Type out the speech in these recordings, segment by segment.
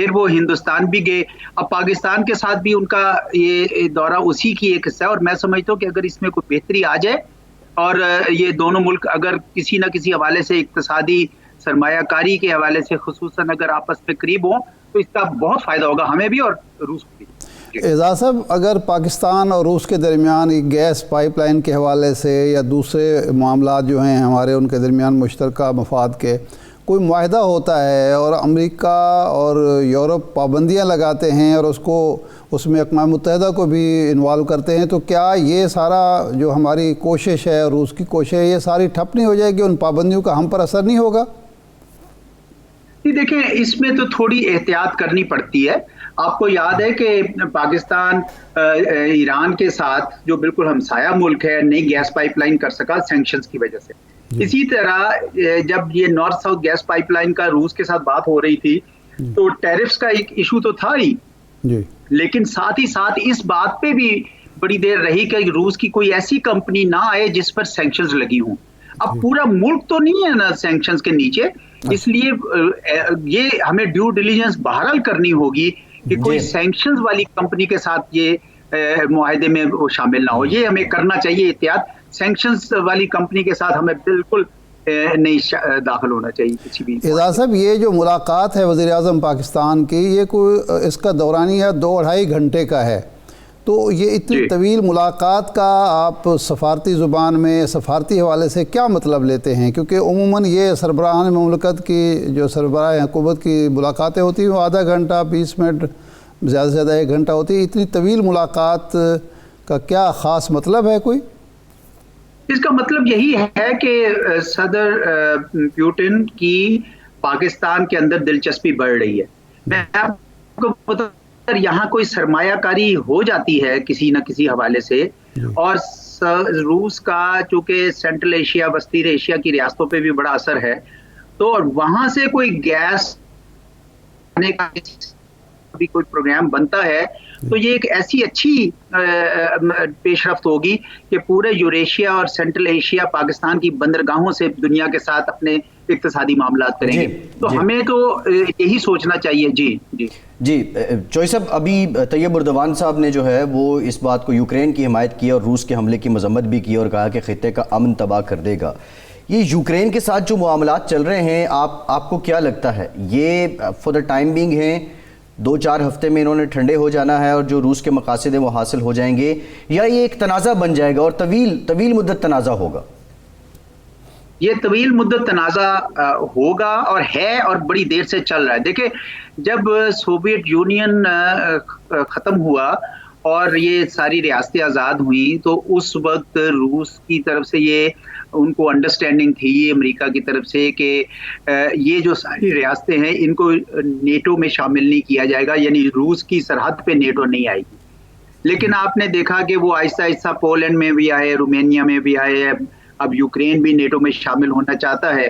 پھر وہ ہندوستان بھی گئے, اب پاکستان کے ساتھ بھی ان کا یہ دورہ اسی کی ایک حصہ ہے, اور میں سمجھتا ہوں کہ اگر اس میں کوئی بہتری آ جائے اور یہ دونوں ملک اگر کسی نہ کسی حوالے سے اقتصادی سرمایہ کاری کے حوالے سے خصوصاً اگر آپس میں قریب ہوں تو اس کا بہت فائدہ ہوگا ہمیں بھی اور روس کو بھی. اعزاز صاحب, اگر پاکستان اور روس کے درمیان گیس پائپ لائن کے حوالے سے یا دوسرے معاملات جو ہیں ہمارے ان کے درمیان مشترکہ مفاد کے کوئی معاہدہ ہوتا ہے اور امریکہ اور یورپ پابندیاں لگاتے ہیں اور اس میں اقوام متحدہ کو بھی انوالو کرتے ہیں, تو کیا یہ سارا جو ہماری کوشش ہے روس کی کوشش ہے یہ ساری ٹھپ نہیں ہو جائے گی, ان پابندیوں کا ہم پر اثر نہیں ہوگا؟ دیکھیں اس میں تو تھوڑی احتیاط کرنی پڑتی ہے. آپ کو یاد ہے کہ پاکستان ایران کے ساتھ جو بالکل ہمسایہ ملک ہے نئی گیس پائپ لائن کر سکا سینکشنز کی وجہ سے. اسی طرح جب یہ north south gas pipeline کا روس کے ساتھ بات ہو رہی تھی تو ٹیرفز کا ایک ایشو تو تھا ہی, لیکن ساتھ ہی ساتھ اس بات پہ بھی بڑی دیر رہی کہ روس کی کوئی ایسی کمپنی نہ آئے جس پر سینکشنز لگی ہوں. اب پورا ملک تو نہیں ہے نا سینکشنز کے نیچے, اس لیے یہ ہمیں ڈیو ڈیلیجنس بہرحال کرنی ہوگی کہ کوئی سینکشنز والی کمپنی کے ساتھ یہ معاہدے میں شامل نہ ہو. یہ ہمیں کرنا چاہیے احتیاط. سینکشنز والی کمپنی کے ساتھ ہمیں بالکل نہیں داخل ہونا چاہیے کسی بھی. اعزاز صاحب, یہ جو ملاقات ہے وزیر اعظم پاکستان کی, یہ کوئی اس کا دورانیہ 2-2.5 گھنٹے کا ہے, تو یہ اتنی طویل ملاقات کا آپ سفارتی زبان میں سفارتی حوالے سے کیا مطلب لیتے ہیں؟ کیونکہ عموماً یہ سربراہان مملکت کی جو سربراہ حکومت کی ملاقاتیں ہوتی ہیں وہ آدھا گھنٹہ 20 منٹ زیادہ سے زیادہ 1 گھنٹہ ہوتی ہے. اتنی طویل ملاقات کا کیا خاص مطلب ہے کوئی؟ اس کا مطلب یہی ہے کہ صدر پیوٹن کی پاکستان کے اندر دلچسپی بڑھ رہی ہے. میں آپ کو بتا یہاں کوئی سرمایہ کاری ہو جاتی ہے کسی نہ کسی حوالے سے, اور روس کا چونکہ سینٹرل ایشیا وسطی ایشیا کی ریاستوں پہ بھی بڑا اثر ہے, تو وہاں سے کوئی گیس کا بھی کوئی پروگرام بنتا ہے تو یہ ایک ایسی اچھی پیش رفت ہوگی کہ پورے یوریشیا اور سینٹرل ایشیا پاکستان کی بندرگاہوں سے دنیا کے ساتھ اپنے اقتصادی معاملات کریں گے. تو ہمیں تو یہی سوچنا چاہیے. جی چوئی صاحب, ابھی طیب اردوان صاحب نے جو ہے وہ اس بات کو یوکرین کی حمایت کی اور روس کے حملے کی مذمت بھی کی اور کہا کہ خطے کا امن تباہ کر دے گا. یہ یوکرین کے ساتھ جو معاملات چل رہے ہیں آپ کو کیا لگتا ہے یہ فور دا ٹائم بینگ ہیں 2-4 ہفتے میں انہوں نے ٹھنڈے ہو جانا ہے اور جو روس کے مقاصد ہیں وہ حاصل ہو جائیں گے, یا یہ ایک تنازع بن جائے گا اور طویل مدت تنازع ہوگا؟ یہ طویل مدت تنازع ہوگا اور ہے اور بڑی دیر سے چل رہا ہے. دیکھیں جب سوویت یونین ختم ہوا اور یہ ساری ریاستیں آزاد ہوئیں تو اس وقت روس کی طرف سے یہ ان کو انڈرسٹینڈنگ تھی امریکہ کی طرف سے کہ یہ جو ساری ریاستیں ہیں ان کو نیٹو میں شامل نہیں کیا جائے گا, یعنی روس کی سرحد پہ نیٹو نہیں آئے گی. لیکن آپ نے دیکھا کہ وہ آہستہ آہستہ پولینڈ میں بھی آئے, رومینیا میں بھی آئے, اب یوکرین بھی نیٹو میں شامل ہونا چاہتا ہے.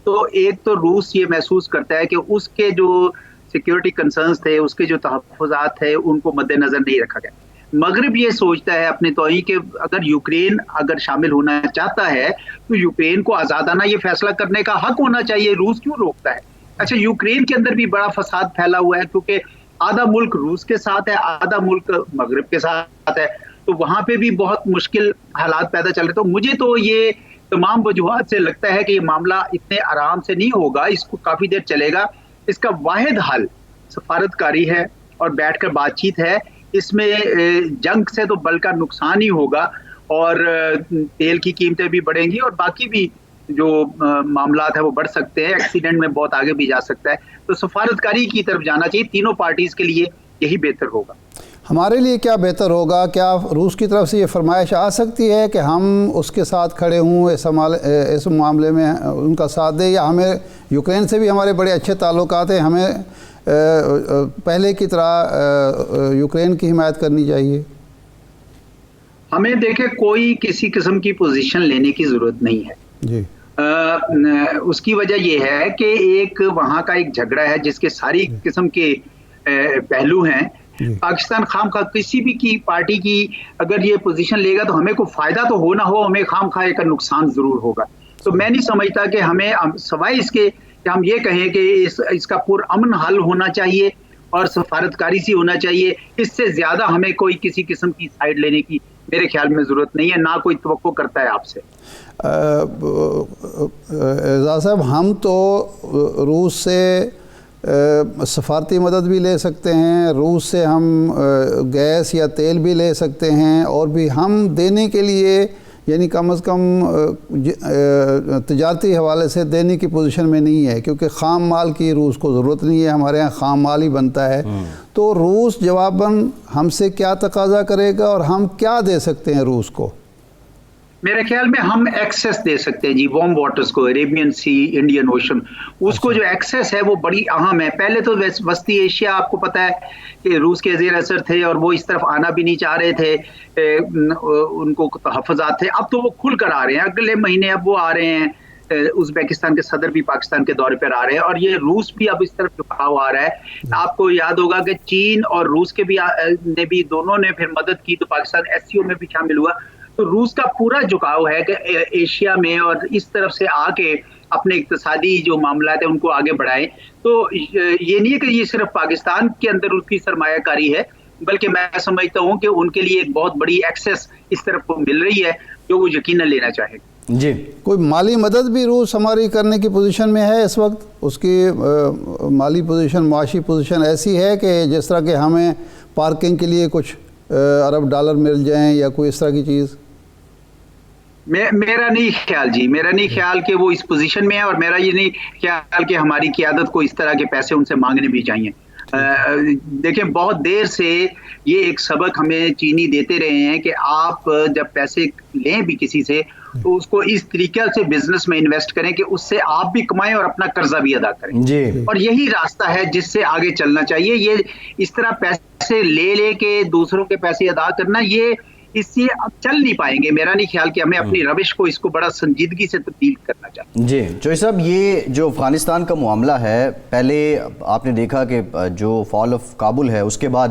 تو ایک تو روس یہ محسوس کرتا ہے کہ اس کے جو سیکیورٹی کنسرنز تھے, اس کے جو تحفظات تھے ان کو مد نظر نہیں رکھا گیا. مغرب یہ سوچتا ہے اپنے توہین کہ اگر یوکرین اگر شامل ہونا چاہتا ہے تو یوکرین کو آزادانہ یہ فیصلہ کرنے کا حق ہونا چاہیے, روس کیوں روکتا ہے؟ اچھا یوکرین کے اندر بھی بڑا فساد پھیلا ہوا ہے کیونکہ آدھا ملک روس کے ساتھ ہے, آدھا ملک مغرب کے ساتھ ہے, تو وہاں پہ بھی بہت مشکل حالات پیدا چل رہے. تو مجھے تو یہ تمام وجوہات سے لگتا ہے کہ یہ معاملہ اتنے آرام سے نہیں ہوگا, اس کو کافی دیر چلے گا. اس کا واحد حل سفارتکاری ہے اور بیٹھ کر بات چیت ہے. اس میں جنگ سے تو بلکہ نقصان ہی ہوگا اور تیل کی قیمتیں بھی بڑھیں گی اور باقی بھی جو معاملات ہیں وہ بڑھ سکتے ہیں, ایکسیڈنٹ میں بہت آگے بھی جا سکتا ہے. تو سفارتکاری کی طرف جانا چاہیے, تینوں پارٹیز کے لیے یہی بہتر ہوگا. ہمارے لیے کیا بہتر ہوگا؟ کیا روس کی طرف سے یہ فرمائش آ سکتی ہے کہ ہم اس کے ساتھ کھڑے ہوں اس معاملے میں ان کا ساتھ دیں, یا ہمیں یوکرین سے بھی ہمارے بڑے اچھے تعلقات ہیں, ہمیں پہلے کی طرح یوکرین کی حمایت کرنی چاہیے؟ ہمیں دیکھیں کوئی کسی قسم کی پوزیشن لینے کی ضرورت نہیں ہے. جی اس کی وجہ یہ ہے کہ ایک وہاں کا ایک جھگڑا ہے جس کے ساری قسم کے پہلو ہیں. پاکستان خام خواہ کسی بھی کی پارٹی کی اگر یہ پوزیشن لے گا تو ہمیں کوئی فائدہ تو ہو نہ ہو, ہمیں خام خواہ کا نقصان ضرور ہوگا. تو میں نہیں سمجھتا کہ ہمیں سوائے اس کے کہ ہم یہ کہیں کہ اس کا پر امن حل ہونا چاہیے اور سفارتکاری سے ہونا چاہیے. اس سے زیادہ ہمیں کوئی کسی قسم کی سائڈ لینے کی میرے خیال میں ضرورت نہیں ہے, نہ کوئی توقع کرتا ہے آپ سے. اعزاز صاحب, ہم تو روس سے سفارتی مدد بھی لے سکتے ہیں, روس سے ہم گیس یا تیل بھی لے سکتے ہیں, اور بھی ہم دینے کے لیے یعنی کم از کم تجارتی حوالے سے دینے کی پوزیشن میں نہیں ہے, کیونکہ خام مال کی روس کو ضرورت نہیں ہے, ہمارے ہاں خام مال ہی بنتا ہے. تو روس جواباً ہم سے کیا تقاضا کرے گا اور ہم کیا دے سکتے ہیں روس کو؟ میرے خیال میں ہم ایکسیس دے سکتے ہیں جی, وارم واٹرز کو, عربین سی, انڈین اوشن, اس کو جو ایکسیس ہے وہ بڑی اہم ہے. پہلے تو وسطی ایشیا آپ کو پتہ ہے کہ روس کے زیر اثر تھے اور وہ اس طرف آنا بھی نہیں چاہ رہے تھے, ان کو تحفظات تھے. اب تو وہ کھل کر آ رہے ہیں, اگلے مہینے اب وہ آ رہے ہیں. ازبیکستان کے صدر بھی پاکستان کے دورے پر آ رہے ہیں, اور یہ روس بھی اب اس طرف جھکاؤ آ رہا ہے. آپ کو یاد ہوگا کہ چین اور روس کے بھی دونوں نے پھر مدد کی, تو پاکستان ایس سی او میں بھی شامل ہوا. تو روس کا پورا جھکاؤ ہے کہ ایشیا میں اور اس طرف سے آ کے اپنے اقتصادی جو معاملات ہیں ان کو آگے بڑھائیں. تو یہ نہیں ہے کہ یہ صرف پاکستان کے اندر اس کی سرمایہ کاری ہے, بلکہ میں سمجھتا ہوں کہ ان کے لیے ایک بہت بڑی ایکسیس اس طرف کو مل رہی ہے جو وہ یقیناً لینا چاہے. جی, کوئی مالی مدد بھی روس ہماری کرنے کی پوزیشن میں ہے اس وقت؟ اس کی مالی پوزیشن, معاشی پوزیشن ایسی ہے کہ جس طرح کہ ہمیں پارکنگ کے لیے کچھ ارب ڈالر مل جائیں یا کوئی اس طرح کی چیز؟ میرا نہیں خیال جی, میرا نہیں خیال کہ وہ اس پوزیشن میں ہے, اور میرا یہ نہیں خیال کہ ہماری قیادت کو اس طرح کے پیسے ان سے مانگنے بھی چاہیے. دیکھیں, بہت دیر سے یہ ایک سبق ہمیں چینی دیتے رہے ہیں کہ آپ جب پیسے لیں بھی کسی سے تو اس کو اس طریقے سے بزنس میں انویسٹ کریں کہ اس سے آپ بھی کمائیں اور اپنا قرضہ بھی ادا کریں. جی, اور یہی راستہ ہے جس سے آگے چلنا چاہیے. یہ اس طرح پیسے لے کے دوسروں کے پیسے ادا کرنا, یہ اس سے اب چل نہیں پائیں گے. میرا نہیں خیال کہ ہمیں اپنی روش کو اس کو بڑا سنجیدگی سے تبدیل کرنا چاہیے. جی چوہی صاحب, یہ جو افغانستان کا معاملہ ہے, پہلے آپ نے دیکھا کہ جو فال آف کابل ہے اس کے بعد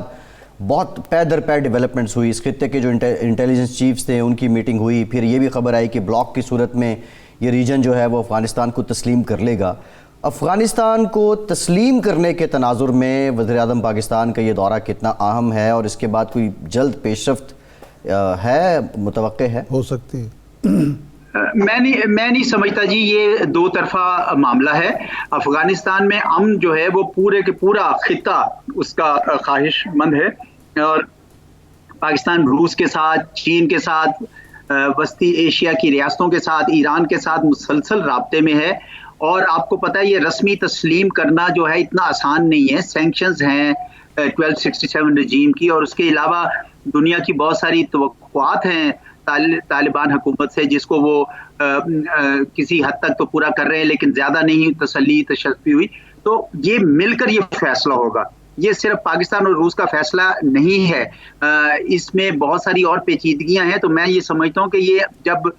بہت پے در پے ڈیولپمنٹس ہوئی. اس خطے کے جو انٹیلیجنس چیفز تھے ان کی میٹنگ ہوئی, پھر یہ بھی خبر آئی کہ بلاک کی صورت میں یہ ریجن جو ہے وہ افغانستان کو تسلیم کر لے گا. افغانستان کو تسلیم کرنے کے تناظر میں وزیر اعظم پاکستان کا یہ دورہ کتنا اہم ہے, اور اس کے بعد کوئی جلد پیش رفت ہے, متوقع ہے؟ ہو سکتی ہے. میں نہیں سمجھتا جی, یہ دو طرفہ معاملہ ہے. افغانستان میں امن جو ہے وہ پورے کے پورا خطہ اس کا خواہش مند ہے, اور پاکستان روس کے ساتھ, چین کے ساتھ, وسطی ایشیا کی ریاستوں کے ساتھ, ایران کے ساتھ مسلسل رابطے میں ہے. اور آپ کو پتہ ہے یہ رسمی تسلیم کرنا جو ہے اتنا آسان نہیں ہے. سینکشنز ہیں 1267 رجیم کی, اور اس کے علاوہ دنیا کی بہت ساری توقعات ہیں طالبان حکومت سے, جس کو وہ کسی حد تک تو پورا کر رہے ہیں, لیکن زیادہ نہیں تسلی تشفی ہوئی. تو یہ مل کر یہ فیصلہ ہوگا, یہ صرف پاکستان اور روس کا فیصلہ نہیں ہے, اس میں بہت ساری اور پیچیدگیاں ہیں. تو میں یہ سمجھتا ہوں کہ یہ جب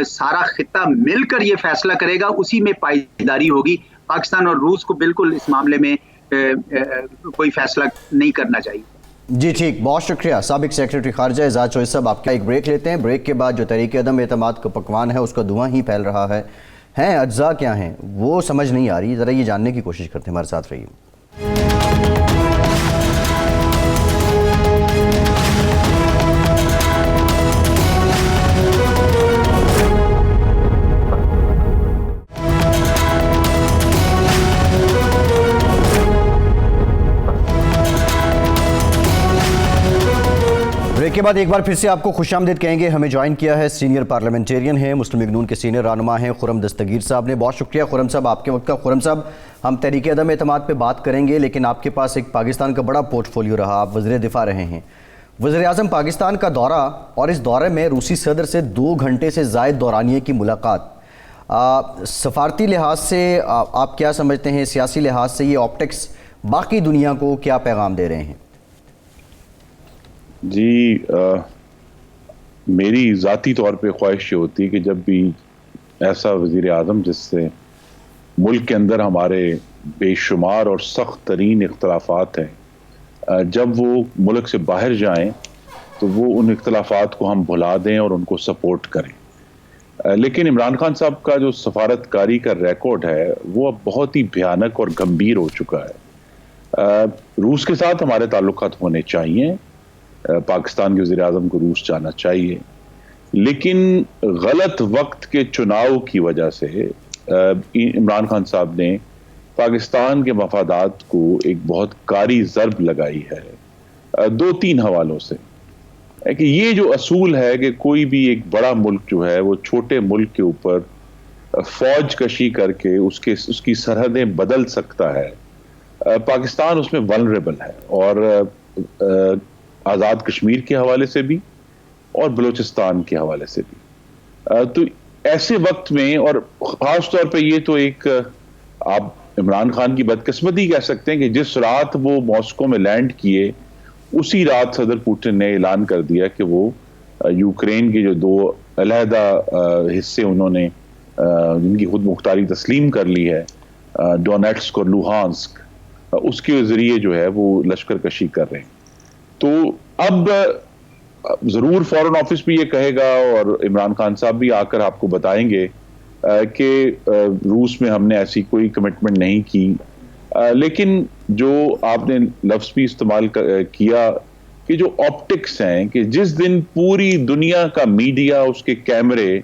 سارا خطہ مل کر یہ فیصلہ کرے گا اسی میں پائیداری ہوگی. پاکستان اور روس کو بالکل اس معاملے میں کوئی فیصلہ نہیں کرنا چاہیے. جی ٹھیک, بہت شکریہ سابق سیکریٹری خارجہ اعزاز چوہی صاحب. آپ کا ایک بریک لیتے ہیں, بریک کے بعد جو تحریک عدم اعتماد کا پکوان ہے اس کا دھواں ہی پھیل رہا ہے, اجزاء کیا ہیں وہ سمجھ نہیں آ رہی, ذرا یہ جاننے کی کوشش کرتے ہیں, ہمارے ساتھ رہیے. بریک کے بعد ایک بار پھر سے آپ کو خوش آمدید کہیں گے. ہمیں جوائن کیا ہے سینئر پارلیمنٹیرین ہیں, مسلم لیگ نون کے سینئر رہنما ہیں خرم دستگیر صاحب نے. بہت شکریہ خرم صاحب آپ کے وقت کا. خرم صاحب, ہم تحریک عدم اعتماد پہ بات کریں گے, لیکن آپ کے پاس ایک پاکستان کا بڑا پورٹ فولیو رہا, آپ وزیر دفاع رہے ہیں. وزیر اعظم پاکستان کا دورہ, اور اس دورے میں روسی صدر سے 2 گھنٹے سے زائد دورانیے کی ملاقات, سفارتی لحاظ سے آپ کیا سمجھتے ہیں, سیاسی لحاظ سے یہ آپٹکس باقی دنیا کو کیا پیغام دے رہے ہیں؟ جی میری ذاتی طور پہ خواہش یہ ہوتی ہے کہ جب بھی ایسا وزیر اعظم جس سے ملک کے اندر ہمارے بے شمار اور سخت ترین اختلافات ہیں, جب وہ ملک سے باہر جائیں تو وہ ان اختلافات کو ہم بھلا دیں اور ان کو سپورٹ کریں. لیکن عمران خان صاحب کا جو سفارتکاری کا ریکارڈ ہے وہ اب بہت ہی بھیانک اور گمبھیر ہو چکا ہے. روس کے ساتھ ہمارے تعلقات ہونے چاہیے، پاکستان کے وزیر اعظم کو روس جانا چاہیے، لیکن غلط وقت کے چناؤ کی وجہ سے عمران خان صاحب نے پاکستان کے مفادات کو ایک بہت کاری ضرب لگائی ہے 2-3 حوالوں سے، کہ یہ جو اصول ہے کہ کوئی بھی ایک بڑا ملک جو ہے وہ چھوٹے ملک کے اوپر فوج کشی کر کے اس کی سرحدیں بدل سکتا ہے، پاکستان اس میں ولنریبل ہے، اور آزاد کشمیر کے حوالے سے بھی اور بلوچستان کے حوالے سے بھی۔ تو ایسے وقت میں، اور خاص طور پہ یہ تو ایک آپ عمران خان کی بدقسمتی کہہ سکتے ہیں کہ جس رات وہ ماسکو میں لینڈ کیے اسی رات صدر پوٹن نے اعلان کر دیا کہ وہ یوکرین کے جو 2 علیحدہ حصے انہوں نے جن کی خود مختاری تسلیم کر لی ہے، ڈونیٹسک اور لوہانسک، اس کے ذریعے جو ہے وہ لشکر کشی کر رہے ہیں۔ تو اب ضرور فورن آفس بھی یہ کہے گا اور عمران خان صاحب بھی آ کر آپ کو بتائیں گے کہ روس میں ہم نے ایسی کوئی کمٹمنٹ نہیں کی، لیکن جو آپ نے لفظ بھی استعمال کیا کہ جو آپٹکس ہیں، کہ جس دن پوری دنیا کا میڈیا، اس کے کیمرے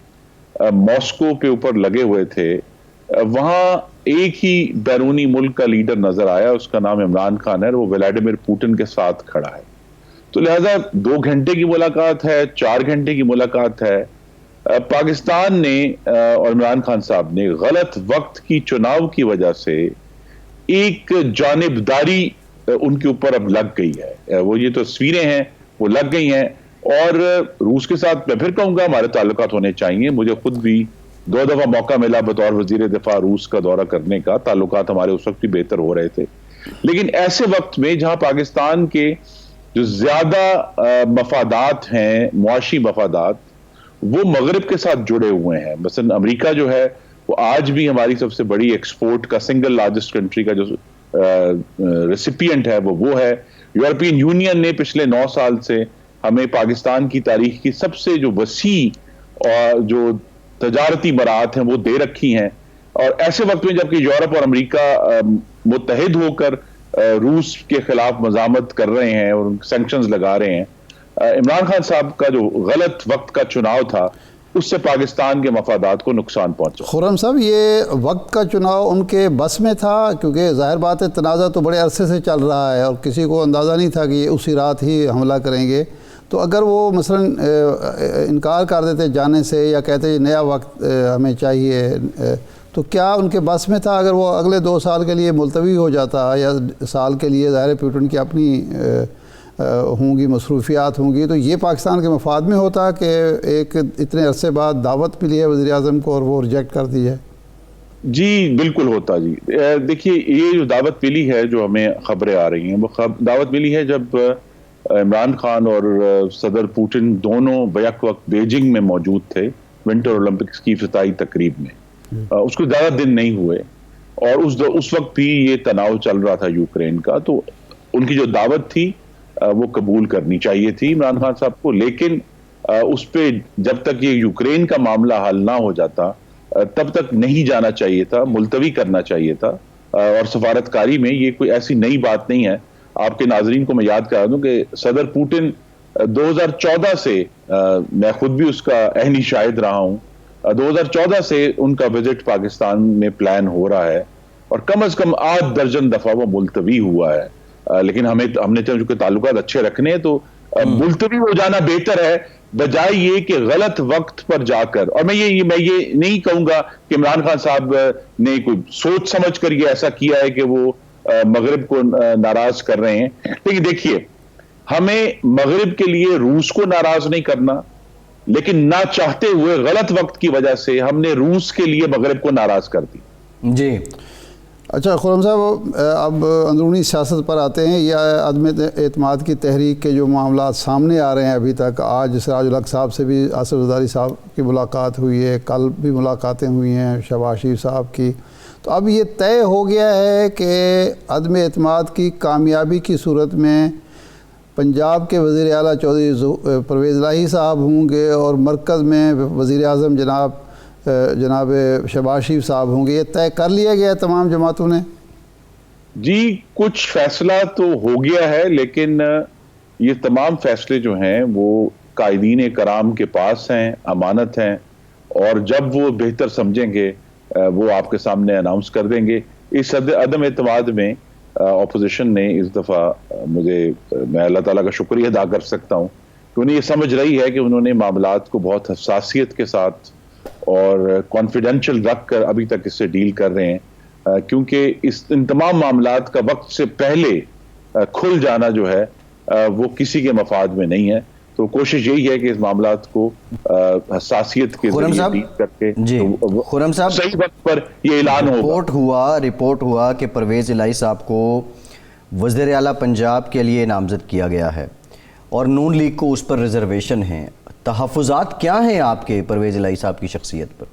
ماسکو کے اوپر لگے ہوئے تھے، وہاں ایک ہی بیرونی ملک کا لیڈر نظر آیا، اس کا نام عمران خان ہے، وہ ولادیمیر پوٹن کے ساتھ کھڑا ہے۔ تو لہذا 2 گھنٹے کی ملاقات ہے، 4 گھنٹے کی ملاقات ہے، پاکستان نے اور عمران خان صاحب نے غلط وقت کی چناؤ کی وجہ سے ایک جانبداری ان کے اوپر اب لگ گئی ہے، وہ یہ تصویریں ہیں وہ لگ گئی ہیں۔ اور روس کے ساتھ میں پھر کہوں گا ہمارے تعلقات ہونے چاہیے، مجھے خود بھی 2 دفعہ موقع ملا بطور وزیر دفاع روس کا دورہ کرنے کا، تعلقات ہمارے اس وقت بھی بہتر ہو رہے تھے، لیکن ایسے وقت میں جہاں پاکستان کے جو زیادہ مفادات ہیں، معاشی مفادات، وہ مغرب کے ساتھ جڑے ہوئے ہیں۔ مثلا امریکہ جو ہے وہ آج بھی ہماری سب سے بڑی ایکسپورٹ کا سنگل لارجسٹ کنٹری کا جو ریسیپینٹ ہے وہ ہے۔ یورپین یونین نے پچھلے 9 سال سے ہمیں پاکستان کی تاریخ کی سب سے جو وسیع اور جو تجارتی براعت ہیں وہ دے رکھی ہیں، اور ایسے وقت میں جبکہ یورپ اور امریکہ متحد ہو کر روس کے خلاف مزاحمت کر رہے ہیں اور سینکشنز لگا رہے ہیں، عمران خان صاحب کا جو غلط وقت کا چناؤ تھا اس سے پاکستان کے مفادات کو نقصان پہنچا۔ خرم صاحب، یہ وقت کا چناؤ ان کے بس میں تھا؟ کیونکہ ظاہر بات ہے تنازع تو بڑے عرصے سے چل رہا ہے اور کسی کو اندازہ نہیں تھا کہ یہ اسی رات ہی حملہ کریں گے، تو اگر وہ مثلا انکار کر دیتے جانے سے یا کہتے نیا وقت ہمیں چاہیے، تو کیا ان کے بس میں تھا؟ اگر وہ اگلے 2 سال کے لیے ملتوی ہو جاتا یا سال کے لیے، ظاہر پوٹن کی اپنی ہوں گی مصروفیات ہوں گی، تو یہ پاکستان کے مفاد میں ہوتا کہ ایک اتنے عرصے بعد دعوت ملی ہے وزیر اعظم کو اور وہ ریجیکٹ کر دی ہے؟ جی بالکل ہوتا جی۔ دیکھیے یہ جو دعوت ملی ہے، جو ہمیں خبریں آ رہی ہیں، وہ دعوت ملی ہے جب عمران خان اور صدر پوٹن دونوں بیک وقت بیجنگ میں موجود تھے ونٹر اولمپکس کی افتتاحی تقریب میں۔ اس کو زیادہ دن نہیں ہوئے اور اس وقت بھی یہ تناؤ چل رہا تھا یوکرین کا، تو ان کی جو دعوت تھی وہ قبول کرنی چاہیے تھی عمران خان صاحب کو، لیکن اس پہ جب تک یہ یوکرین کا معاملہ حل نہ ہو جاتا تب تک نہیں جانا چاہیے تھا، ملتوی کرنا چاہیے تھا۔ اور سفارتکاری میں یہ کوئی ایسی نئی بات نہیں ہے۔ آپ کے ناظرین کو میں یاد کرا دوں کہ صدر پوٹن 2014 سے، میں خود بھی اس کا عینی شاہد رہا ہوں، 2014 سے ان کا وزٹ پاکستان میں پلان ہو رہا ہے اور کم از کم 8 درجن دفعہ وہ ملتوی ہوا ہے، لیکن ہم نے چونکہ تعلقات اچھے رکھنے ہیں تو ملتوی ہو جانا بہتر ہے بجائے یہ کہ غلط وقت پر جا کر۔ اور میں یہ نہیں کہوں گا کہ عمران خان صاحب نے کوئی سوچ سمجھ کر یہ ایسا کیا ہے کہ وہ مغرب کو ناراض کر رہے ہیں، لیکن دیکھیے ہمیں مغرب کے لیے روس کو ناراض نہیں کرنا، لیکن نہ چاہتے ہوئے غلط وقت کی وجہ سے ہم نے روس کے لیے مغرب کو ناراض کر دی۔ جی اچھا خرم صاحب، اب اندرونی سیاست پر آتے ہیں۔ یہ عدم اعتماد کی تحریک کے جو معاملات سامنے آ رہے ہیں ابھی تک، آج سراج الحق صاحب سے بھی آصف زرداری صاحب کی ملاقات ہوئی ہے، کل بھی ملاقاتیں ہوئی ہیں شہباز شریف صاحب کی، تو اب یہ طے ہو گیا ہے کہ عدم اعتماد کی کامیابی کی صورت میں پنجاب کے وزیر اعلیٰ چودھری پرویز الہی صاحب ہوں گے اور مرکز میں وزیر اعظم جناب شہباز شریف صاحب ہوں گے۔ یہ طے کر لیا گیا ہے تمام جماعتوں نے؟ جی کچھ فیصلہ تو ہو گیا ہے، لیکن یہ تمام فیصلے جو ہیں وہ قائدین کرام کے پاس ہیں، امانت ہیں، اور جب وہ بہتر سمجھیں گے وہ آپ کے سامنے اناؤنس کر دیں گے۔ اس عدم اعتماد میں اپوزیشن نے اس دفعہ میں اللہ تعالیٰ کا شکریہ ادا کر سکتا ہوں کہ انہیں یہ سمجھ رہی ہے کہ انہوں نے معاملات کو بہت حساسیت کے ساتھ اور کانفیڈینشیل رکھ کر ابھی تک اس سے ڈیل کر رہے ہیں، کیونکہ ان تمام معاملات کا وقت سے پہلے کھل جانا جو ہے وہ کسی کے مفاد میں نہیں ہے۔ تو کوشش یہی ہے کہ اس معاملات کو حساسیت کے ذریعے ڈیل کر کے خرم صاحب صحیح وقت پر یہ اعلان ہوگا۔ رپورٹ ہوا کہ پرویز الہی صاحب کو وزیر اعلیٰ پنجاب کے لیے نامزد کیا گیا ہے اور نون لیگ کو اس پر ریزرویشن ہیں۔ تحفظات کیا ہیں آپ کے پرویز الہی صاحب کی شخصیت پر؟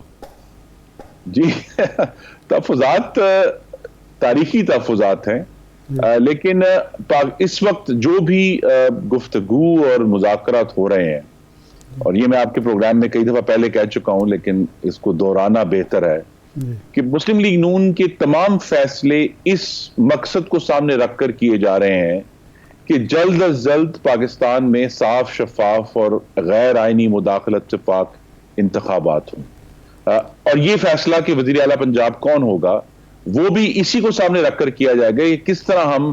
جی تحفظات تاریخی تحفظات ہیں، لیکن اس وقت جو بھی گفتگو اور مذاکرات ہو رہے ہیں، اور یہ میں آپ کے پروگرام میں کئی دفعہ پہلے کہہ چکا ہوں لیکن اس کو دہرانا بہتر ہے کہ مسلم لیگ نون کے تمام فیصلے اس مقصد کو سامنے رکھ کر کیے جا رہے ہیں کہ جلد از جلد پاکستان میں صاف، شفاف اور غیر آئینی مداخلت سے پاک انتخابات ہوں، اور یہ فیصلہ کہ وزیر اعلیٰ پنجاب کون ہوگا وہ بھی اسی کو سامنے رکھ کر کیا جائے گا کہ کس طرح ہم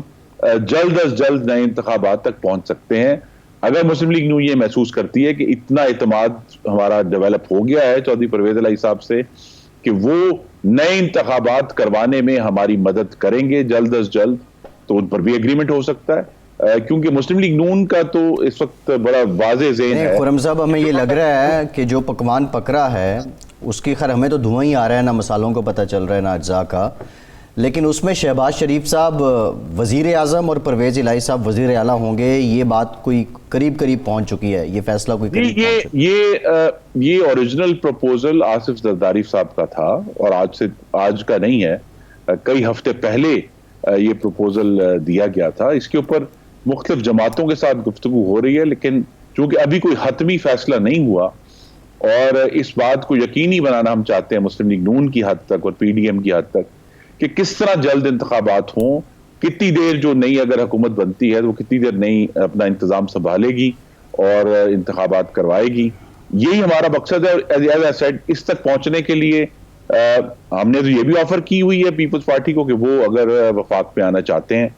جلد از جلد نئے انتخابات تک پہنچ سکتے ہیں۔ اگر مسلم لیگ نون یہ محسوس کرتی ہے کہ اتنا اعتماد ہمارا ڈیولپ ہو گیا ہے چودھری پرویز الہی صاحب سے کہ وہ نئے انتخابات کروانے میں ہماری مدد کریں گے جلد از جلد، تو ان پر بھی ایگریمنٹ ہو سکتا ہے، کیونکہ مسلم لیگ نون کا تو اس وقت بڑا واضح ذہن ہے۔ خرم صاحب ہمیں یہ لگ رہا ہے کہ جو پکوان پک رہا ہے اس کی خیر ہمیں تو دھواں ہی آ رہا ہے، نہ مسالوں کو پتہ چل رہا ہے نہ اجزاء کا، لیکن اس میں شہباز شریف صاحب وزیر اعظم اور پرویز الہی صاحب وزیر اعلیٰ ہوں گے، یہ بات کوئی قریب پہنچ چکی ہے، یہ فیصلہ کوئی قریب پہنچ چکی ہے۔ یہ اوریجنل پروپوزل آصف زرداری صاحب کا تھا اور آج کا نہیں ہے، کئی ہفتے پہلے یہ پروپوزل دیا گیا تھا۔ اس کے اوپر مختلف جماعتوں کے ساتھ گفتگو ہو رہی ہے، لیکن چونکہ ابھی کوئی حتمی فیصلہ نہیں ہوا اور اس بات کو یقینی بنانا ہم چاہتے ہیں مسلم لیگ نون کی حد تک اور پی ڈی ایم کی حد تک کہ کس طرح جلد انتخابات ہوں، کتنی دیر جو نئی اگر حکومت بنتی ہے تو وہ کتنی دیر نئی اپنا انتظام سنبھالے گی اور انتخابات کروائے گی، یہی ہمارا مقصد ہے۔ اور اس تک پہنچنے کے لیے ہم نے تو یہ بھی آفر کی ہوئی ہے پیپلز پارٹی کو کہ وہ اگر وفاق پہ آنا چاہتے ہیں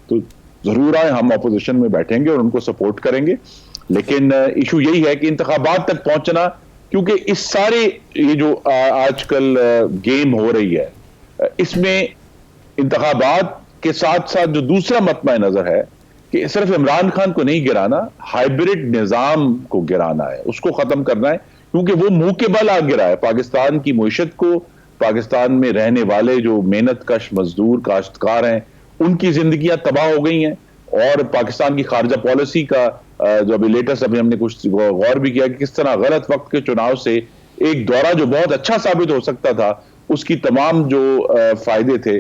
تو ضرور آئیں، ہم اپوزیشن میں بیٹھیں گے اور ان کو سپورٹ کریں گے، لیکن ایشو یہی ہے کہ انتخابات تک پہنچنا، کیونکہ اس سارے یہ جو آج کل گیم ہو رہی ہے اس میں انتخابات کے ساتھ ساتھ جو دوسرا مطمع نظر ہے کہ صرف عمران خان کو نہیں گرانا، ہائبرڈ نظام کو گرانا ہے، اس کو ختم کرنا ہے، کیونکہ وہ منہ کے بل آ گرا ہے پاکستان کی معیشت کو، پاکستان میں رہنے والے جو محنت کش مزدور کاشتکار ہیں ان کی زندگیاں تباہ ہو گئی ہیں، اور پاکستان کی خارجہ پالیسی کا جو ابھی لیٹسٹ ابھی ہم نے کچھ غور بھی کیا کہ کس طرح غلط وقت کے چناؤ سے ایک دورہ جو بہت اچھا ثابت ہو سکتا تھا اس کی تمام جو فائدے تھے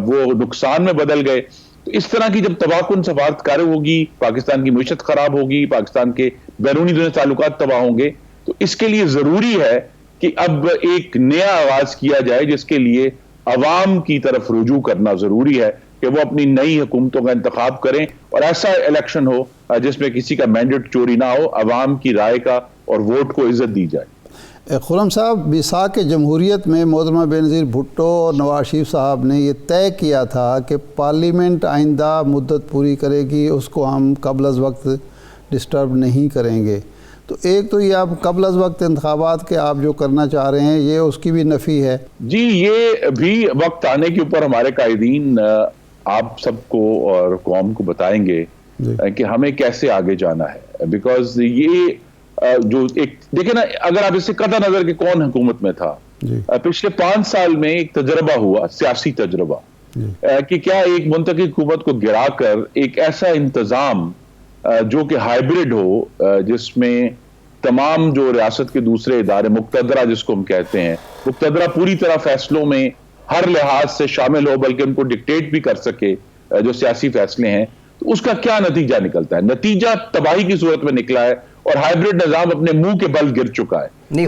وہ نقصان میں بدل گئے۔ تو اس طرح کی جب تباہ کن سفارت کاری ہوگی، پاکستان کی معیشت خراب ہوگی، پاکستان کے بیرونی دنیا تعلقات تباہ ہوں گے، تو اس کے لیے ضروری ہے کہ اب ایک نیا آغاز کیا جائے جس کے لیے عوام کی طرف رجوع کرنا ضروری ہے کہ وہ اپنی نئی حکومتوں کا انتخاب کریں اور ایسا الیکشن ہو جس میں کسی کا مینڈیٹ چوری نہ ہو، عوام کی رائے کا اور ووٹ کو عزت دی جائے۔ خرم صاحب، میثاق جمہوریت میں محترمہ بینظیر بھٹو اور نواز شریف صاحب نے یہ طے کیا تھا کہ پارلیمنٹ آئندہ مدت پوری کرے گی، اس کو ہم قبل از وقت ڈسٹرب نہیں کریں گے، تو ایک تو یہ آپ قبل از وقت انتخابات کے آپ جو کرنا چاہ رہے ہیں یہ اس کی بھی نفی ہے۔ جی یہ بھی وقت آنے کے اوپر ہمارے قائدین آپ سب کو اور قوم کو بتائیں گے کہ ہمیں کیسے آگے جانا ہے، بیکاز یہ جو ایک دیکھیں نا، اگر آپ اس سے قطع نظر کہ کون حکومت میں تھا، پچھلے 5 سال میں ایک تجربہ ہوا، سیاسی تجربہ، کہ کیا ایک منتخب حکومت کو گرا کر ایک ایسا انتظام جو کہ ہائبرڈ ہو، جس میں تمام جو ریاست کے دوسرے ادارے، مقتدرہ جس کو ہم کہتے ہیں، مقتدرہ پوری طرح فیصلوں میں ہر لحاظ سے شامل ہو، بلکہ ان کو ڈکٹیٹ بھی کر سکے جو سیاسی فیصلے ہیں، تو اس کا کیا نتیجہ نکلتا ہے؟ نتیجہ تباہی کی صورت میں نکلا ہے اور ہائبرڈ نظام اپنے منہ کے بل گر چکا ہے۔ نہیں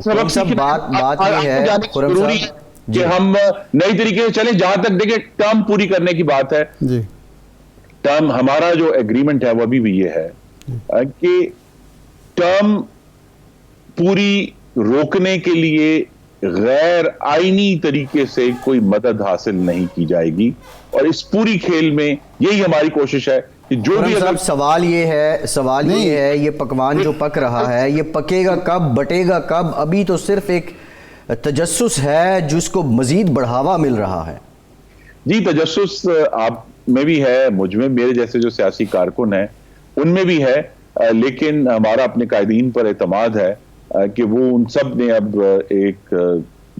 خرم صاحب، بات یہ ہے خرم صاحب، کہ ہم نئی طریقے سے چلیں. جہاں تک دیکھیں ٹرم پوری کرنے کی بات ہے, ٹرم ہمارا جو ایگریمنٹ ہے وہ ابھی بھی یہ ہے کہ ٹرم پوری روکنے کے لیے غیر آئینی طریقے سے کوئی مدد حاصل نہیں کی جائے گی, اور اس پوری کھیل میں یہی ہماری کوشش ہے کہ جو بھی سوال یہ ہے یہ پکوان جو پک رہا ہے یہ پکے گا کب, بٹے گا کب؟ ابھی تو صرف ایک تجسس ہے جس کو مزید بڑھاوا مل رہا ہے. جی تجسس آپ میں بھی ہے, مجھ میں, میرے جیسے جو سیاسی کارکن ہیں ان میں بھی ہے, لیکن ہمارا اپنے قائدین پر اعتماد ہے کہ وہ ان سب نے اب ایک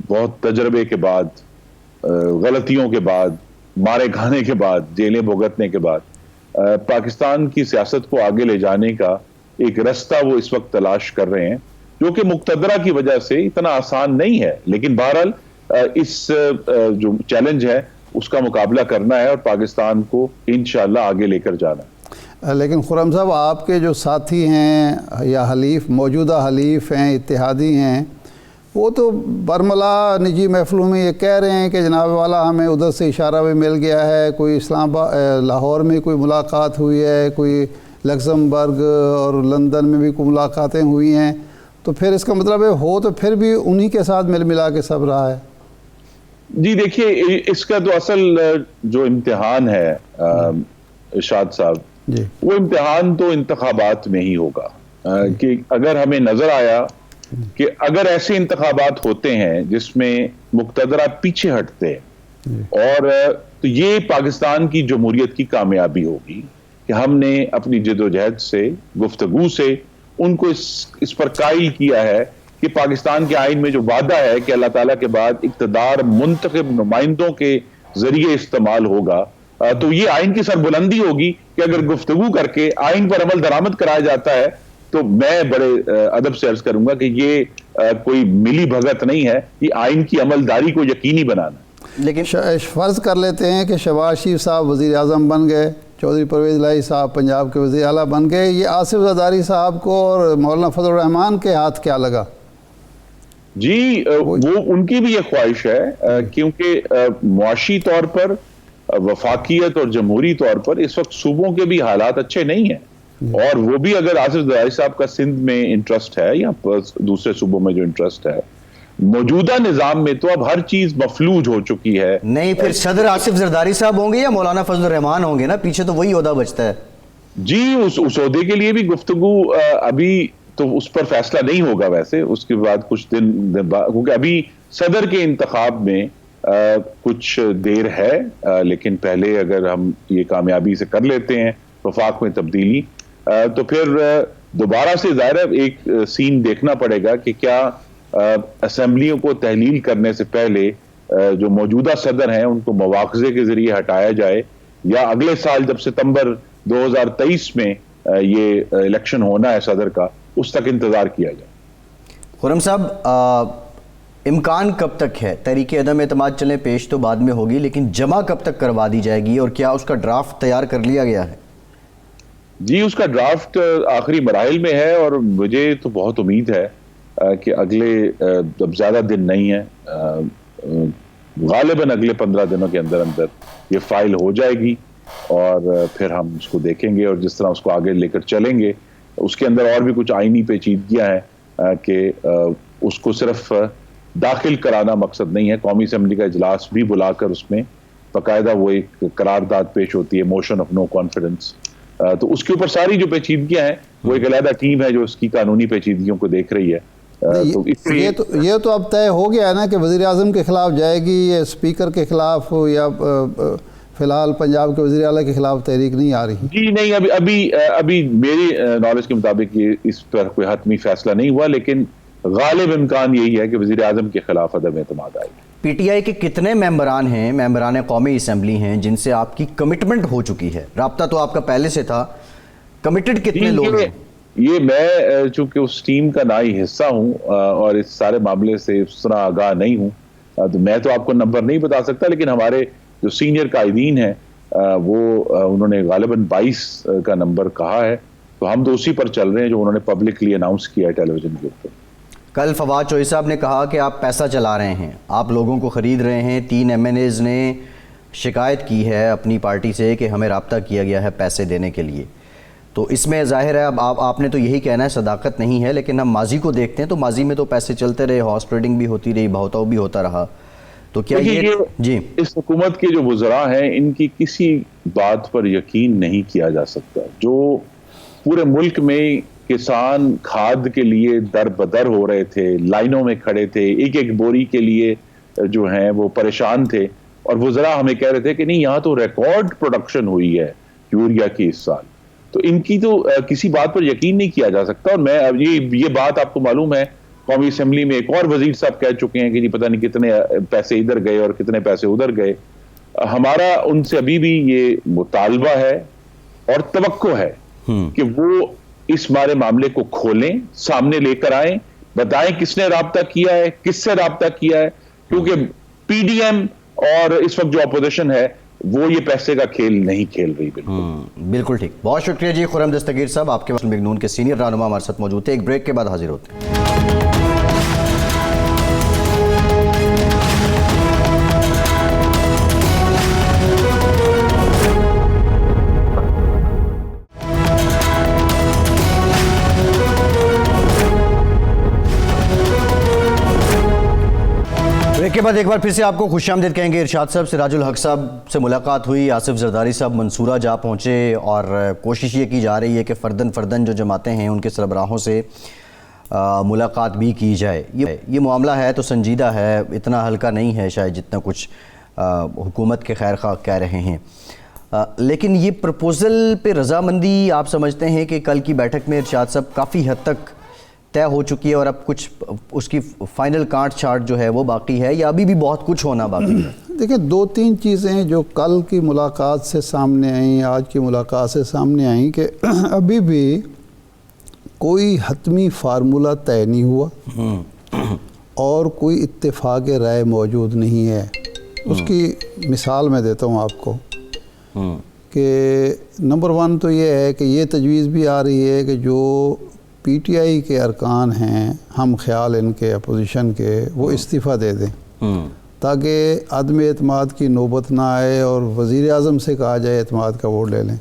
بہت تجربے کے بعد, غلطیوں کے بعد, مارے کھانے کے بعد, جیلیں بھگتنے کے بعد پاکستان کی سیاست کو آگے لے جانے کا ایک رستہ وہ اس وقت تلاش کر رہے ہیں, جو کہ مقتدرہ کی وجہ سے اتنا آسان نہیں ہے, لیکن بہرحال اس جو چیلنج ہے اس کا مقابلہ کرنا ہے اور پاکستان کو انشاءاللہ آگے لے کر جانا ہے. لیکن خرم صاحب آپ کے جو ساتھی ہیں یا حلیف, موجودہ حلیف ہیں, اتحادی ہیں, وہ تو برملا نجی محفلوں میں یہ کہہ رہے ہیں کہ جناب والا ہمیں ادھر سے اشارہ بھی مل گیا ہے, کوئی اسلام آباد لاہور میں کوئی ملاقات ہوئی ہے, کوئی لکسمبرگ اور لندن میں بھی کوئی ملاقاتیں ہوئی ہیں, تو پھر اس کا مطلب ہے ہو تو پھر بھی انہی کے ساتھ مل ملا کے سب رہا ہے. جی دیکھیے اس کا تو اصل جو امتحان ہے ارشاد صاحب, وہ امتحان تو انتخابات میں ہی ہوگا, کہ اگر ہمیں نظر آیا کہ اگر ایسے انتخابات ہوتے ہیں جس میں مقتدرہ پیچھے ہٹتے ہیں, اور تو یہ پاکستان کی جمہوریت کی کامیابی ہوگی کہ ہم نے اپنی جدوجہد سے, گفتگو سے ان کو اس پر قائل کیا ہے کہ پاکستان کے آئین میں جو وعدہ ہے کہ اللہ تعالیٰ کے بعد اقتدار منتخب نمائندوں کے ذریعے استعمال ہوگا, تو یہ آئین کی سربلندی ہوگی کہ اگر گفتگو کر کے آئین پر عمل درآمد کرایا جاتا ہے تو میں بڑے ادب سے عرض کروں گا کہ یہ کوئی ملی بھگت نہیں ہے, یہ آئین کی عملداری کو یقینی بنانا. لیکن فرض کر لیتے ہیں کہ شہباز شریف صاحب وزیر اعظم بن گئے, چودھری پرویز الہی صاحب پنجاب کے وزیر اعلیٰ بن گئے, یہ آصف زرداری صاحب کو اور مولانا فضل الرحمان کے ہاتھ کیا لگا؟ جی وہ ان کی بھی یہ خواہش ہے, کیونکہ معاشی طور پر, وفاقیت اور جمہوری طور پر اس وقت صوبوں کے بھی حالات اچھے نہیں ہیں, اور وہ بھی اگر آصف زرداری صاحب کا سندھ میں انٹرسٹ ہے یا دوسرے صوبوں میں جو انٹرسٹ ہے, موجودہ نظام میں تو اب ہر چیز مفلوج ہو چکی ہے. نہیں پھر صدر آصف زرداری صاحب ہوں گے یا مولانا فضل الرحمان ہوں گے نا, پیچھے تو وہی عہدہ بچتا ہے. جی اس عہدے کے لیے بھی گفتگو ابھی تو اس پر فیصلہ نہیں ہوگا, ویسے اس کے بعد کچھ دن بعد, کیونکہ ابھی صدر کے انتخاب میں کچھ دیر ہے, لیکن پہلے اگر ہم یہ کامیابی سے کر لیتے ہیں وفاق میں تبدیلی, تو پھر دوبارہ سے ظاہر ہے ایک سین دیکھنا پڑے گا کہ کیا اسمبلیوں کو تحلیل کرنے سے پہلے جو موجودہ صدر ہیں ان کو مواخذے کے ذریعے ہٹایا جائے, یا اگلے سال جب ستمبر 2023 میں یہ الیکشن ہونا ہے صدر کا, اس تک انتظار کیا جائے. خرم صاحب امکان کب تک ہے تحریک عدم اعتماد چلیں پیش تو بعد میں ہوگی, لیکن جمع کب تک کروا دی جائے گی, اور کیا اس کا ڈرافٹ تیار کر لیا گیا ہے؟ جی اس کا ڈرافٹ آخری مراحل میں ہے, اور مجھے تو بہت امید ہے کہ اگلے اب زیادہ دن نہیں ہے, غالباً اگلے 15 دنوں کے اندر اندر یہ فائل ہو جائے گی, اور پھر ہم اس کو دیکھیں گے اور جس طرح اس کو آگے لے کر چلیں گے. اس کے اندر اور بھی کچھ آئینی پیچیدگیاں ہیں کہ اس کو صرف داخل کرانا مقصد نہیں ہے, قومی اسمبلی کا اجلاس بھی بلا کر اس میں باقاعدہ وہ ایک قرارداد پیش ہوتی ہے, موشن آف نو کانفیڈنس, تو اس کے اوپر ساری جو پیچیدگیاں ہیں وہ ایک علیحدہ ٹیم ہے جو اس کی قانونی پیچیدگیوں کو دیکھ رہی ہے. یہ تو اب طے ہو گیا ہے نا کہ وزیر اعظم کے خلاف جائے گی, یا اسپیکر کے خلاف, یا فی الحال پنجاب کے وزیر اعلیٰ کے خلاف تحریک نہیں آ رہی؟ جی نہیں, ابھی میری نالج کے مطابق یہ اس پر کوئی حتمی فیصلہ نہیں ہوا, لیکن غالب امکان یہی ہے کہ وزیر اعظم کے خلاف عدم اعتماد آئے گی. پی ٹی آئی کے کتنے ممبران ہیں, ممبران قومی اسمبلی ہیں جن سے آپ کی کمٹمنٹ ہو چکی ہے؟ رابطہ تو آپ کا پہلے سے تھا, کمٹڈ کتنے لوگ ہیں؟ یہ میں چونکہ اس ٹیم کا نہ ہی حصہ ہوں اور اس سارے معاملے سے اس طرح آگاہ نہیں ہوں, تو میں تو آپ کو نمبر نہیں بتا سکتا, لیکن ہمارے جو سینئر قائدین ہیں وہ انہوں نے غالباً 22 کا نمبر کہا ہے, تو ہم تو اسی پر چل رہے ہیں جو انہوں نے پبلکلی اناؤنس کیا ہے ٹیلی ویژن کے اوپر. کل فواد چوہی صاحب نے کہا کہ آپ پیسہ چلا رہے ہیں، آپ لوگوں کو خرید رہے ہیں. 3 MNAs نے شکایت کی ہے اپنی پارٹی سے کہ ہمیں رابطہ کیا گیا ہے پیسے دینے کے لیے. تو اس میں ظاہر ہے اب آپ نے تو یہی کہنا ہے صداقت نہیں ہے، لیکن ہم ماضی کو دیکھتے ہیں تو ماضی میں تو پیسے چلتے رہے، ہارس ٹریڈنگ بھی ہوتی رہی، بہتاؤ بھی ہوتا رہا. تو کیا یہ جی اس حکومت کے جو وزراء ہیں ان کی کسی بات پر یقین نہیں کیا جا سکتا. جو پورے ملک میں کسان کھاد کے لیے در بدر ہو رہے تھے، لائنوں میں کھڑے تھے، ایک ایک بوری کے لیے جو ہیں وہ پریشان تھے، اور وزراء ہمیں کہہ رہے تھے کہ نہیں یہاں تو ریکارڈ پروڈکشن ہوئی ہے یوریا کی اس سال. تو ان کی تو کسی بات پر یقین نہیں کیا جا سکتا. اور میں یہ بات آپ کو معلوم ہے قومی اسمبلی میں ایک اور وزیر صاحب کہہ چکے ہیں کہ جی پتہ نہیں کتنے پیسے ادھر گئے اور کتنے پیسے ادھر گئے. ہمارا ان سے ابھی بھی یہ مطالبہ ہے اور توقع ہے کہ وہ اس بارے معاملے کو کھولیں، سامنے لے کر آئیں، بتائیں کس نے رابطہ کیا ہے، کس سے رابطہ کیا ہے. کیونکہ پی ڈی ایم اور اس وقت جو اپوزیشن ہے وہ یہ پیسے کا کھیل نہیں کھیل رہی. بالکل ٹھیک. بہت شکریہ جی خرم دستگیر صاحب، آپ کے مسلم لیگ نون کے سینئر رہنما ہمارے ساتھ موجود تھے. ایک بریک کے بعد حاضر ہوتے ہیں. کے بعد ایک بار پھر سے آپ کو خوش آمدید کہیں گے. ارشاد صاحب، سراج الحق صاحب سے ملاقات ہوئی، آصف زرداری صاحب منصورہ جا پہنچے، اور کوشش یہ کی جا رہی ہے کہ فردن جو جماعتیں ہیں ان کے سربراہوں سے ملاقات بھی کی جائے. یہ معاملہ ہے تو سنجیدہ ہے، اتنا ہلکا نہیں ہے شاید جتنا کچھ حکومت کے خیر خواہ کہہ رہے ہیں. لیکن یہ پرپوزل پہ رضامندی آپ سمجھتے ہیں کہ کل کی بیٹھک میں ارشاد صاحب کافی حد تک طے ہو چکی ہے اور اب کچھ اس کی فائنل کانٹ چھانٹ جو ہے وہ باقی ہے، یا ابھی بھی بہت کچھ ہونا باقی ہے؟ دیکھیں 2-3 چیزیں جو کل کی ملاقات سے سامنے آئیں، آج کی ملاقات سے سامنے آئیں، کہ ابھی بھی کوئی حتمی فارمولہ طے نہیں ہوا اور کوئی اتفاق رائے موجود نہیں ہے. اس کی مثال میں دیتا ہوں آپ کو کہ نمبر 1 تو یہ ہے کہ یہ تجویز بھی آ رہی ہے کہ جو پی ٹی آئی کے ارکان ہیں ہم خیال ان کے اپوزیشن کے، وہ استعفیٰ دے دیں تاکہ عدم اعتماد کی نوبت نہ آئے اور وزیر اعظم سے کہا جائے اعتماد کا ووٹ لے لیں.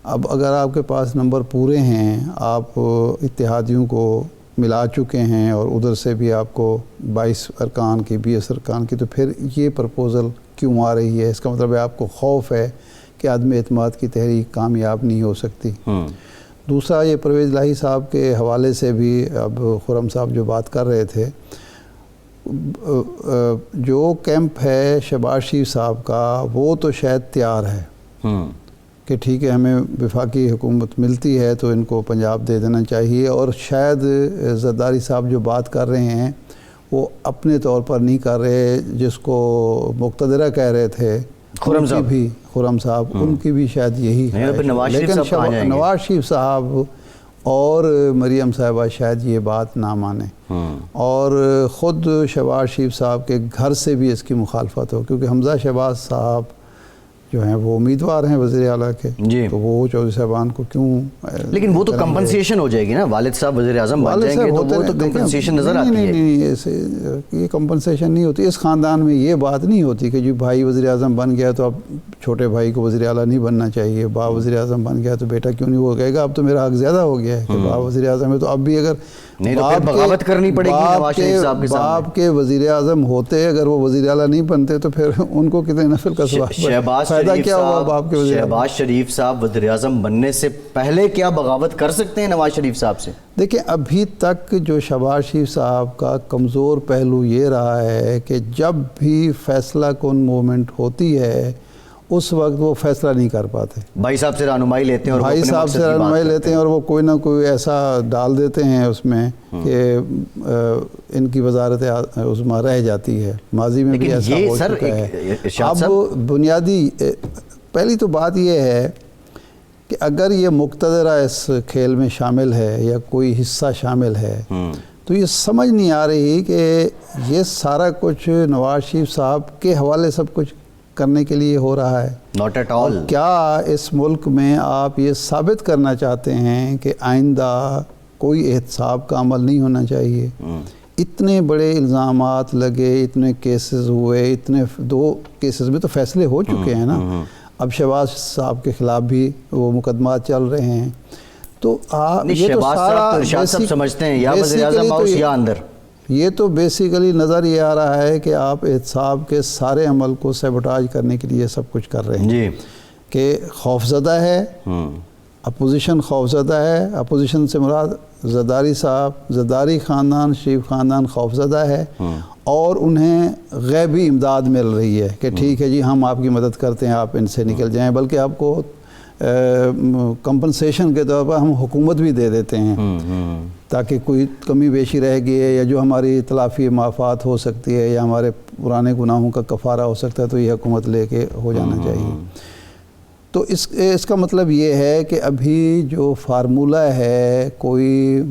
اب اگر آپ کے پاس نمبر پورے ہیں، آپ اتحادیوں کو ملا چکے ہیں اور ادھر سے بھی آپ کو 22 ارکان کی 20 ارکان کی، تو پھر یہ پرپوزل کیوں آ رہی ہے؟ اس کا مطلب ہے آپ کو خوف ہے کہ عدم اعتماد کی تحریک کامیاب نہیں ہو سکتی. دوسرا، یہ پرویز الہی صاحب کے حوالے سے بھی اب خرم صاحب جو بات کر رہے تھے، جو کیمپ ہے شہباز شریف صاحب کا وہ تو شاید تیار ہے کہ ٹھیک ہے ہمیں وفاقی حکومت ملتی ہے تو ان کو پنجاب دے دینا چاہیے. اور شاید زرداری صاحب جو بات کر رہے ہیں وہ اپنے طور پر نہیں کر رہے، جس کو مقتدرہ کہہ رہے تھے خرم صاحب ان کی بھی شاید یہی ہے. لیکن نواز شریف صاحب اور مریم صاحبہ شاید یہ بات نہ مانیں، اور خود شہباز شریف صاحب کے گھر سے بھی اس کی مخالفت ہو، کیونکہ حمزہ شہباز صاحب جو ہیں وہ امیدوار ہیں وزیر اعلیٰ کے، تو وہ چودھری صاحبان کو کیوں؟ لیکن وہ تو کمپنسیشن ہو جائے گی نا، والد صاحب وزیر اعظم بن جائیں گے تو وہ تو کمپنسیشن نظر آتی ہے. نہیں، یہ کمپنسیشن نہیں ہوتی. اس خاندان میں یہ بات نہیں ہوتی کہ جو بھائی وزیر اعظم بن گیا تو اب چھوٹے بھائی کو وزیر اعلیٰ نہیں بننا چاہیے، باپ وزیر اعظم بن گیا تو بیٹا کیوں نہیں؟ وہ کہے گا اب تو میرا حق زیادہ ہو گیا ہے کہ باپ وزیر اعظم ہے، تو اب بھی اگر بغاوت کرنی پڑے گی نواز شریف صاحب کے سامنے. باپ کے وزیر اعظم ہوتے اگر وہ وزیر اعلیٰ نہیں بنتے تو پھر ان کو کتنے نفل کا فائدہ کیا ہوا باپ کے وزیر اعظم؟ شہباز شریف صاحب وزیر اعظم بننے سے پہلے کیا بغاوت کر سکتے ہیں نواز شریف صاحب سے؟ دیکھیں ابھی تک جو شہباز شریف صاحب کا کمزور پہلو یہ رہا ہے کہ جب بھی فیصلہ کن مومنٹ ہوتی ہے اس وقت وہ فیصلہ نہیں کر پاتے. بھائی صاحب سے رہنمائی لیتے ہیں اور بھائی صاحب سے رہنمائی لیتے ہیں اور وہ کوئی نہ کوئی ایسا ڈال دیتے ہیں اس میں کہ ان کی وزارت عظمیٰ رہ جاتی ہے. ماضی میں بھی ایسا ہو چکا ہے. اب بنیادی پہلی تو بات یہ ہے کہ اگر یہ مقتدرہ اس کھیل میں شامل ہے یا کوئی حصہ شامل ہے تو یہ سمجھ نہیں آ رہی کہ یہ سارا کچھ نواز شریف صاحب کے حوالے سب کچھ کرنے کے لیے ہو رہا ہے. Not at all. کیا اس ملک میں آپ یہ ثابت کرنا چاہتے ہیں کہ آئندہ کوئی احتساب کا عمل نہیں ہونا چاہیے. اتنے بڑے الزامات لگے, اتنے کیسز ہوئے, اتنے 2 کیسز میں تو فیصلے ہو چکے ہیں نا. اب شہباز صاحب کے خلاف بھی وہ مقدمات چل رہے ہیں. تو یہ تو سارا سمجھتے ہیں یا وزیر اعظم ہاؤس یا اندر, یہ تو بیسیکلی نظر یہ آ رہا ہے کہ آپ احتساب کے سارے عمل کو سیبوٹاج کرنے کے لیے سب کچھ کر رہے ہیں جی, کہ خوفزدہ ہے, اپوزیشن خوفزدہ ہے. اپوزیشن سے مراد زرداری صاحب, زرداری خاندان, شریف خاندان خوفزدہ ہے, اور انہیں غیبی امداد مل رہی ہے کہ ٹھیک ہے جی ہم آپ کی مدد کرتے ہیں, آپ ان سے نکل جائیں, بلکہ آپ کو کمپنسیشن کے طور پر ہم حکومت بھی دے دیتے ہیں تاکہ کوئی کمی بیشی رہ گئی ہے یا جو ہماری تلافی معافات ہو سکتی ہے یا ہمارے پرانے گناہوں کا کفارہ ہو سکتا ہے تو یہ حکومت لے کے ہو جانا چاہیے. تو اس کا مطلب یہ ہے کہ ابھی جو فارمولہ ہے کوئی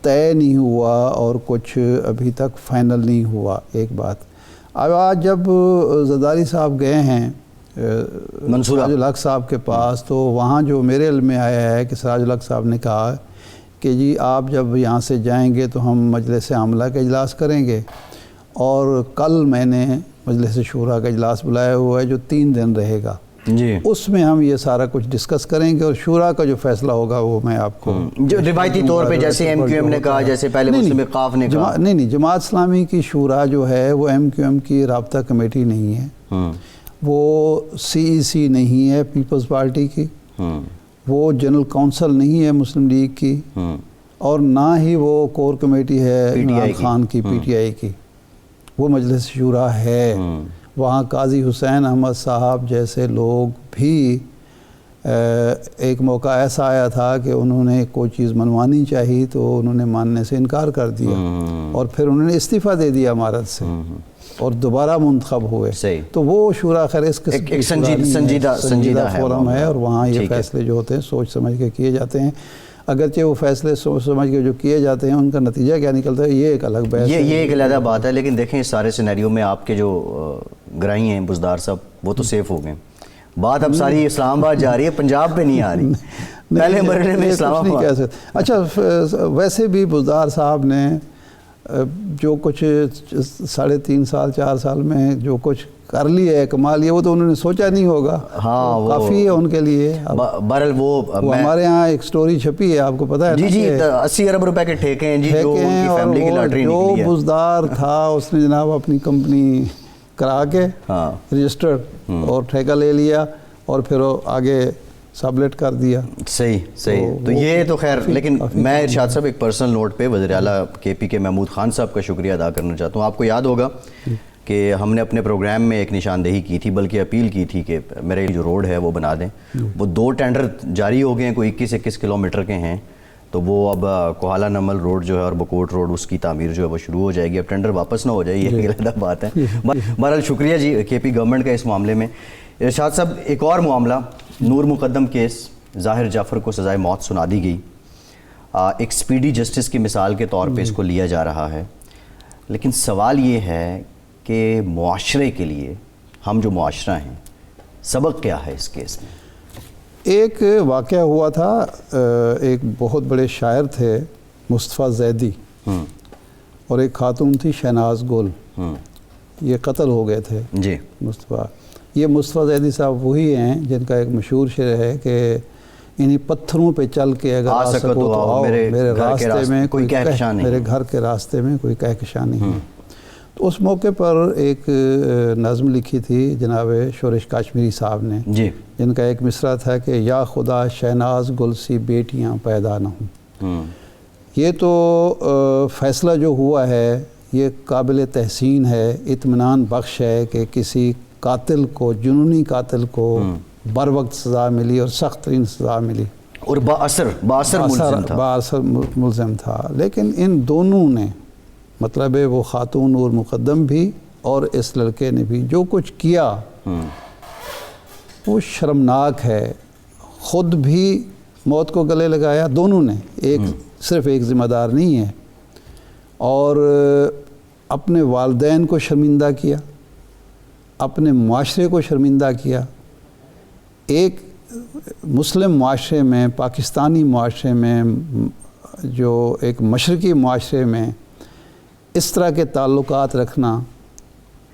طے نہیں ہوا اور کچھ ابھی تک فائنل نہیں ہوا. ایک بات, اب آج جب زرداری صاحب گئے ہیں سراج الحق صاحب کے پاس, تو وہاں جو میرے علم میں آیا ہے کہ سراج الحق صاحب نے کہا کہ جی آپ جب یہاں سے جائیں گے تو ہم مجلس عاملہ کا اجلاس کریں گے, اور کل میں نے مجلس شورا کا اجلاس بلایا ہوا ہے جو 3 دن رہے گا جی, اس میں ہم یہ سارا کچھ ڈسکس کریں گے, اور شورا کا جو فیصلہ ہوگا وہ میں آپ کو جو روایتی طور پہ جیسے ایم کیو ایم نے کہا, جیسے پہلے مسلم وقاف نے کہا. نہیں, جماعت اسلامی کی شورا جو ہے وہ ایم کیو ایم کی رابطہ کمیٹی نہیں ہے, وہ سی ای سی نہیں ہے پیپلز پارٹی کی, وہ جنرل کونسل نہیں ہے مسلم لیگ کی, اور نہ ہی وہ کور کمیٹی ہے عمران خان کی پی ٹی آئی کی. وہ مجلس شورا ہے. وہاں قاضی حسین احمد صاحب جیسے لوگ بھی ایک موقع ایسا آیا تھا کہ انہوں نے کوئی چیز منوانی چاہی تو انہوں نے ماننے سے انکار کر دیا, اور پھر انہوں نے استعفیٰ دے دیا امارت سے اور دوبارہ منتخب ہوئے. تو وہ شورا خیر اس قسم سنجیدہ فورم ہے, اور وہاں یہ فیصلے جو ہوتے ہیں سوچ سمجھ کے کیے جاتے ہیں. اگرچہ وہ فیصلے سوچ سمجھ کے جو کیے جاتے ہیں ان کا نتیجہ کیا نکلتا ہے یہ ایک الگ بحث ہے, یہ ایک علیحدہ بات ہے. لیکن دیکھیں اس سارے سینیریو میں آپ کے جو گرائی ہیں بزدار صاحب وہ تو سیف ہو گئے. بات اب ساری اسلام آباد جا رہی ہے, پنجاب پہ نہیں آ رہی. پہلے مرحلے میں اسلام آباد. اچھا ویسے بھی بزدار صاحب نے جو کچھ 3.5 سال 4 سال میں جو کچھ کر لیا ہے کما لیا وہ تو انہوں نے سوچا نہیں ہوگا. ہاں کافی ہے ان کے لیے. بہرحال وہ ہمارے ہاں ایک سٹوری چھپی ہے آپ کو پتہ ہے جی جی 80 ارب روپے کے ٹھیکے ہیں جی, جو ان کی فیملی کی لاٹری نکلی ہے. جو بزدار تھا اس نے جناب اپنی کمپنی کرا کے رجسٹرڈ اور ٹھیکہ لے لیا اور پھر آگے سبلٹ کر دیا. صحیح. تو یہ تو خیر, لیکن میں ارشاد صاحب ایک پرسنل نوٹ پہ وزیر اعلیٰ کے پی کے محمود خان صاحب کا شکریہ ادا کرنا چاہتا ہوں. آپ کو یاد ہوگا کہ ہم نے اپنے پروگرام میں ایک نشاندہی کی تھی, بلکہ اپیل کی تھی کہ میرے جو روڈ ہے وہ بنا دیں. وہ 2 ٹینڈر جاری ہو گئے ہیں, کوئی 21 کلومیٹر کے ہیں, تو وہ اب کوہالہ نمل روڈ جو ہے اور بکوٹ روڈ اس کی تعمیر جو ہے وہ شروع ہو جائے گی. اب ٹینڈر واپس نہ ہو جائے, یہ علیحدہ بات ہے. بہرحال شکریہ جی کے پی گورنمنٹ کا اس معاملے میں. ارشاد صاحب ایک اور معاملہ, نور مقدم کیس, ظاہر جعفر کو سزائے موت سنا دی گئی. ایک سپیڈی جسٹس کی مثال کے طور پہ اس کو لیا جا رہا ہے, لیکن سوال یہ ہے کہ معاشرے کے لیے, ہم جو معاشرہ ہیں, سبق کیا ہے اس کیس میں؟ ایک واقعہ ہوا تھا, ایک بہت بڑے شاعر تھے مصطفیٰ زیدی اور ایک خاتون تھی شہناز گل, یہ قتل ہو گئے تھے جی. مصطفیٰ, یہ مصطفیٰ زیدی صاحب وہی ہیں جن کا ایک مشہور شعر ہے کہ انہی پتھروں پہ چل کے اگر آ سکو تو آؤ, میرے راستے میں کوئی کہکشاں نہیں, میرے گھر کے راستے میں کوئی کہکشاں نہیں. تو اس موقع پر ایک نظم لکھی تھی جناب شورش کاشمیری صاحب نے جی, جن کا ایک مصرع تھا کہ یا خدا شہناز گل سی بیٹیاں پیدا نہ ہوں. یہ تو فیصلہ جو ہوا ہے یہ قابل تحسین ہے, اطمینان بخش ہے کہ کسی قاتل کو, جنونی قاتل کو بر وقت سزا ملی اور سخت ترین سزا ملی اور باثر ملزم تھا. لیکن ان دونوں نے, مطلب ہے وہ خاتون نور مقدم بھی اور اس لڑکے نے بھی جو کچھ کیا وہ شرمناک ہے. خود بھی موت کو گلے لگایا دونوں نے, صرف ایک ذمہ دار نہیں ہے, اور اپنے والدین کو شرمندہ کیا, اپنے معاشرے کو شرمندہ کیا. ایک مسلم معاشرے میں, پاکستانی معاشرے میں جو ایک مشرقی معاشرے میں اس طرح کے تعلقات رکھنا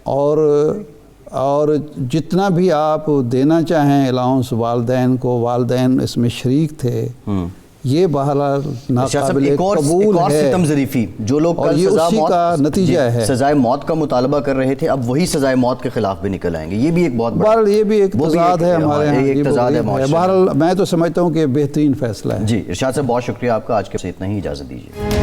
اور جتنا بھی آپ دینا چاہیں الاؤنس والدین کو، والدین اس میں شریک تھے، یہ بہرحال ناقابل قبول ہے، ستم ظریفی جو لوگ اور یہ اسی کا نتیجہ ہے۔ سزائے موت کا مطالبہ کر رہے تھے، اب وہی سزائے موت کے خلاف بھی نکل آئیں گے، یہ بھی ایک بہت بہرحال یہ بھی ایک تضاد ہے ہمارے یہاں، بہرحال میں تو سمجھتا ہوں کہ بہترین فیصلہ ہے۔ جی ارشاد صاحب بہت شکریہ آپ کا، آج کے سے اتنا ہی، اجازت دیجیے۔